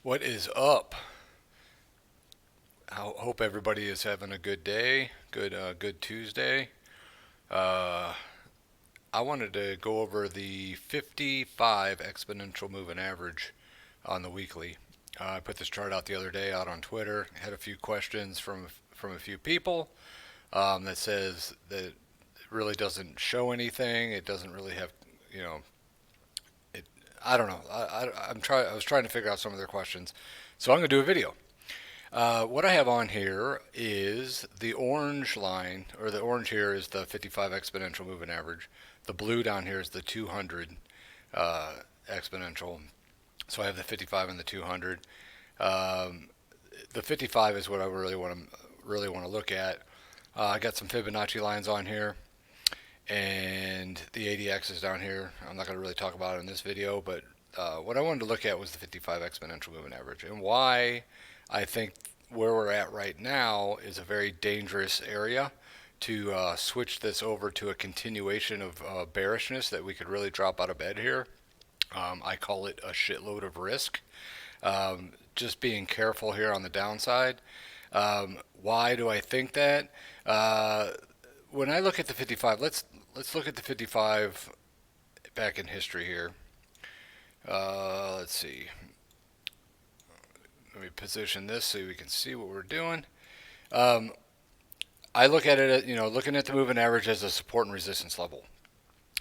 What is up? I hope everybody is having a good day, good Tuesday. Uh, I wanted to go over the 55 exponential moving average on the weekly. I put this chart out the other day out on Twitter. Had a few questions from a few people that says that it really doesn't show anything. It doesn't really have, you know, it. I don't know. I was trying to figure out some of their questions, so I'm gonna do a video. What I have on here is the orange line, or the orange here is the 55 exponential moving average. The blue down here is the 200 exponential. So I have the 55 and the 200. Um, the 55 is what I really want to look at. I got some Fibonacci lines on here, and the ADX is down here. I'm not going to really talk about it in this video, but what I wanted to look at was the 55 exponential moving average and why I think where we're at right now is a very dangerous area to switch this over to a continuation of bearishness that we could really drop out of bed here. I call it a shitload of risk. Just being careful here on the downside. Why do I think that? When I look at the 55, let's look at the 55 back in history here. Let's see. Let me position this so we can see what we're doing. Um, I look at it, looking at the moving average as a support and resistance level.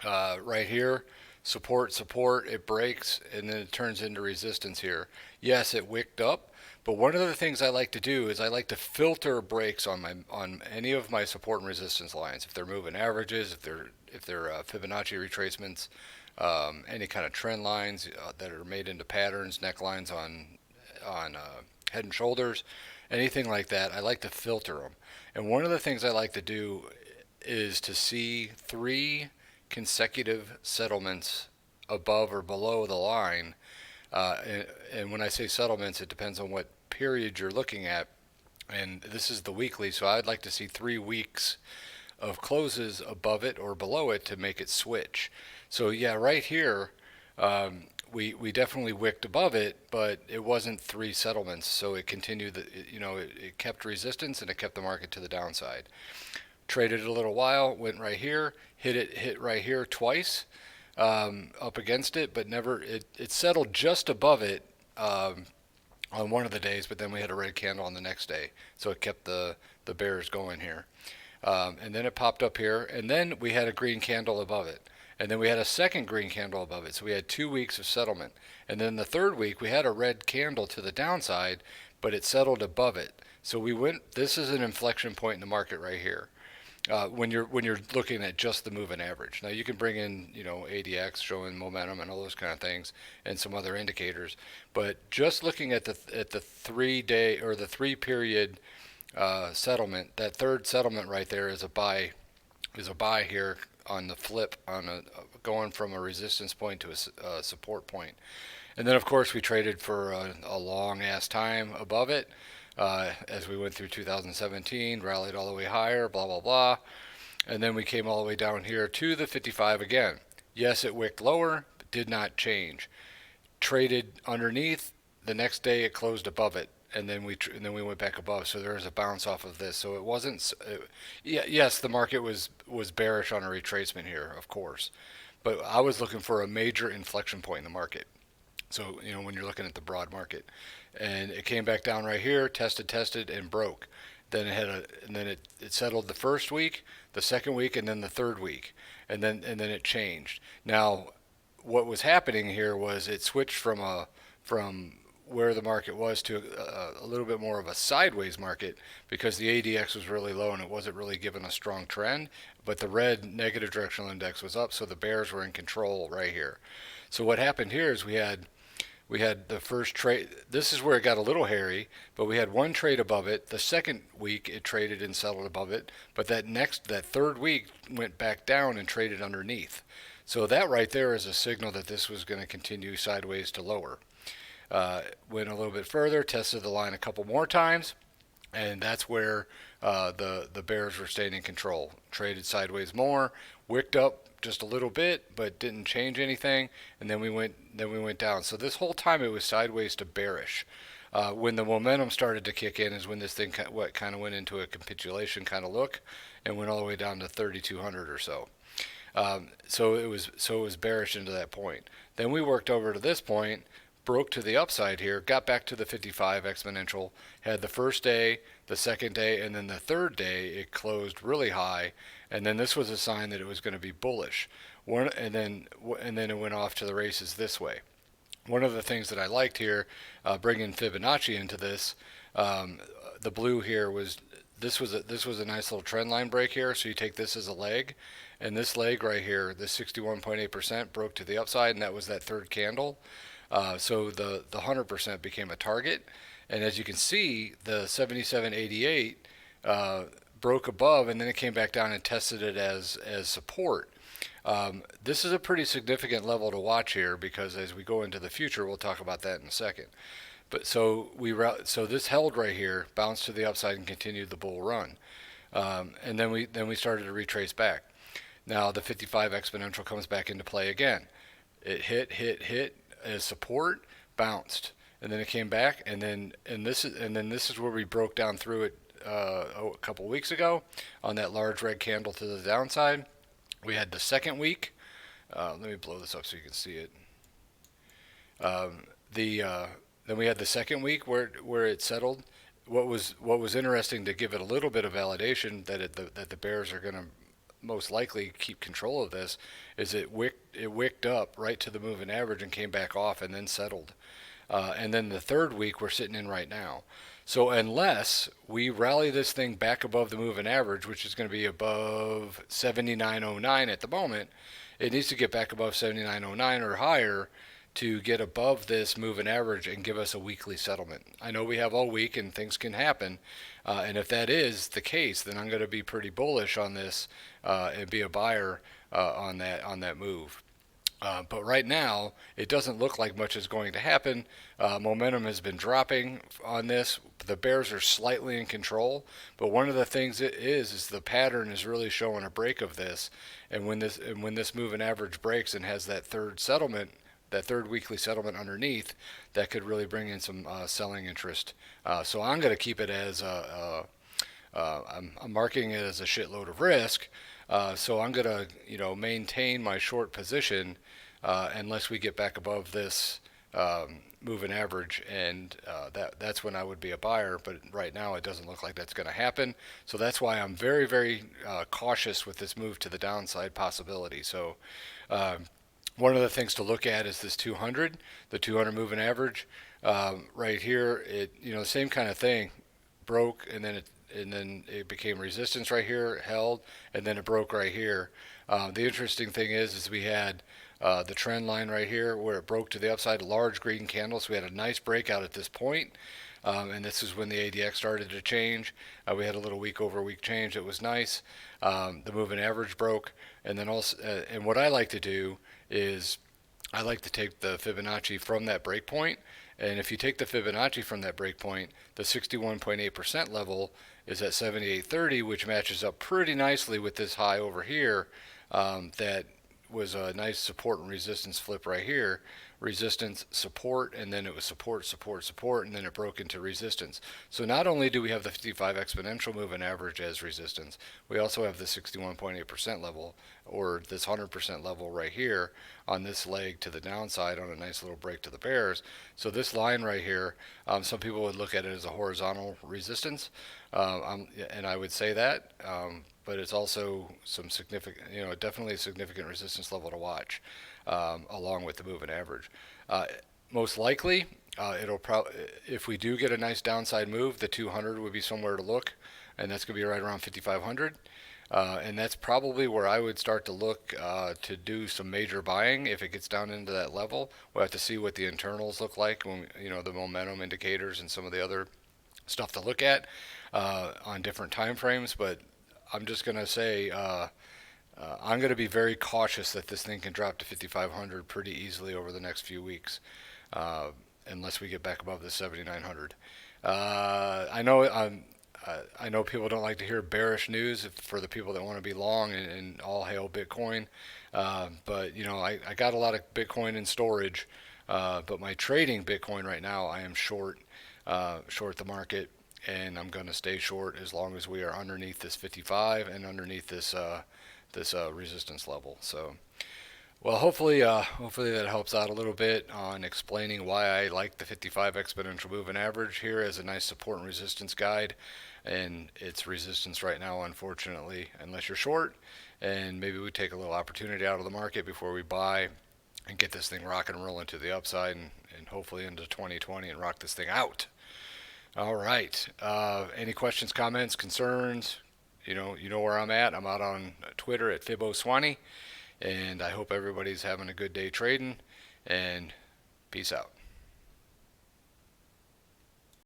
Right here, support, it breaks, and then it turns into resistance here. Yes, it wicked up, but one of the things I like to do is I like to filter breaks on any of my support and resistance lines. If they're moving averages, if they're Fibonacci retracements, any kind of trend lines that are made into patterns, necklines on head and shoulders, anything like that, I like to filter them. And one of the things I like to do is to see three consecutive settlements above or below the line. And when I say settlements, it depends on what period you're looking at. And this is the weekly, so I'd like to see 3 weeks of closes above it or below it to make it switch. So yeah, right here, we definitely wicked above it, but it wasn't three settlements, so it continued. It kept resistance and it kept the market to the downside. Traded it a little while, went right here, hit right here twice, up against it, but never. It settled just above it on one of the days, but then we had a red candle on the next day, so it kept the bears going here. And then it popped up here, and then we had a green candle above it. And then we had a second green candle above it. So we had 2 weeks of settlement. And then the third week, we had a red candle to the downside, but it settled above it. So this is an inflection point in the market right here. When you're looking at just the moving average. Now you can bring in ADX showing momentum and all those kind of things and some other indicators, but just looking at the 3 day or the 3 period settlement, that third settlement right there is a buy here on the flip going from a resistance point to a support point. And then of course we traded for a long ass time above it. As we went through 2017, rallied all the way higher, blah, blah, blah. And then we came all the way down here to the 55 again. Yes, it wicked lower, but did not change. Traded underneath. The next day it closed above it. And then we went back above. So there was a bounce off of this. So it wasn't. Yes, the market was bearish on a retracement here, of course. But I was looking for a major inflection point in the market. So, when you're looking at the broad market, and it came back down right here, tested, and broke. Then it settled the first week, the second week, and then the third week, and then it changed. Now, what was happening here was it switched from where the market was to a little bit more of a sideways market because the ADX was really low and it wasn't really giving a strong trend, but the red negative directional index was up, so the bears were in control right here. So what happened here is we had the first trade. This is where it got a little hairy, but we had one trade above it. The second week it traded and settled above it, but that third week went back down and traded underneath. So that right there is a signal that this was going to continue sideways to lower. Went a little bit further, tested the line a couple more times, and that's where the bears were staying in control. Traded sideways more, wicked up, just a little bit, but didn't change anything, and then we went down. So this whole time it was sideways to bearish. When the momentum started to kick in is when this thing kind of went into a capitulation kind of look, and went all the way down to 3,200 or so. So it was bearish into that point. Then we worked over to this point, broke to the upside here, got back to the 55 exponential, had the first day, the second day, and then the third day it closed really high, and then this was a sign that it was going to be bullish. And then it went off to the races this way. One of the things that I liked here, bringing Fibonacci into this, the blue here was this was a nice little trend line break here. So you take this as a leg, and this leg right here, the 61.8% broke to the upside, and that was that third candle. So the 100% became a target, and as you can see, the 77.88 broke above, and then it came back down and tested it as support. This is a pretty significant level to watch here, because as we go into the future, we'll talk about that in a second. But so this held right here, bounced to the upside, and continued the bull run, and then we started to retrace back. Now the 55 exponential comes back into play again. It hit as support, bounced, and then it came back, and then this is where we broke down through it a couple weeks ago on that large red candle to the downside. We had the second week. Let me blow this up so you can see it. Then we had the second week where it settled. What was interesting, to give it a little bit of validation that the bears are going to most likely keep control of this, is it wicked up right to the moving average and came back off and then settled. And then the third week we're sitting in right now. So unless we rally this thing back above the moving average, which is going to be above 79.09 at the moment, it needs to get back above 79.09 or higher to get above this moving average and give us a weekly settlement. I know we have all week and things can happen, and if that is the case, then I'm going to be pretty bullish on this and be a buyer on that move. But right now, it doesn't look like much is going to happen. Momentum has been dropping on this. The bears are slightly in control, but one of the things it is the pattern is really showing a break of this. And when this moving average breaks and has that third settlement, that third weekly settlement underneath, that could really bring in some selling interest. So I'm going to keep it as I'm marking it as a shitload of risk. So I'm going to maintain my short position unless we get back above this moving average, and that's when I would be a buyer. But right now it doesn't look like that's going to happen. So that's why I'm very, very cautious with this move to the downside possibility. So one of the things to look at is this 200, the 200 moving average right here. The same kind of thing, broke, and then it became resistance right here, held, and then it broke right here. The interesting thing is we had the trend line right here where it broke to the upside, a large green candle. So we had a nice breakout at this point, and this is when the ADX started to change. We had a little week over week change. It was nice. The moving average broke, and then also, and what I like to do is I like to take the Fibonacci from that break point. And if you take the Fibonacci from that break point, the 61.8% level is at 78.30, which matches up pretty nicely with this high over here. That was a nice support and resistance flip right here. Resistance, support, and then it was support, support, support, and then it broke into resistance. So not only do we have the 55 exponential moving average as resistance, we also have the 61.8% level, or this 100% level right here on this leg to the downside on a nice little break to the bears. So this line right here, some people would look at it as a horizontal resistance, and I would say that, but it's also some significant, definitely a significant resistance level to watch, along with the moving average. Most likely, if we do get a nice downside move, the 200 would be somewhere to look, and that's going to be right around 5,500. And that's probably where I would start to look to do some major buying if it gets down into that level. We'll have to see what the internals look like, when the momentum indicators and some of the other stuff to look at on different time frames. But I'm just going to say I'm going to be very cautious that this thing can drop to 5,500 pretty easily over the next few weeks, unless we get back above the 7,900. I know I know people don't like to hear bearish news for the people that want to be long and all hail Bitcoin. But I got a lot of Bitcoin in storage, but my trading Bitcoin right now, I am short, short the market, and I'm going to stay short as long as we are underneath this 55 and underneath this resistance level. So. Well, hopefully that helps out a little bit on explaining why I like the 55 exponential moving average here as a nice support and resistance guide. And its resistance right now, unfortunately, unless you're short, and maybe we take a little opportunity out of the market before we buy and get this thing rock and roll into the upside and hopefully into 2020 and rock this thing out. All right. Any questions, comments, concerns? You know where I'm at. I'm out on Twitter at FiboSwanny. And I hope everybody's having a good day trading. And peace out.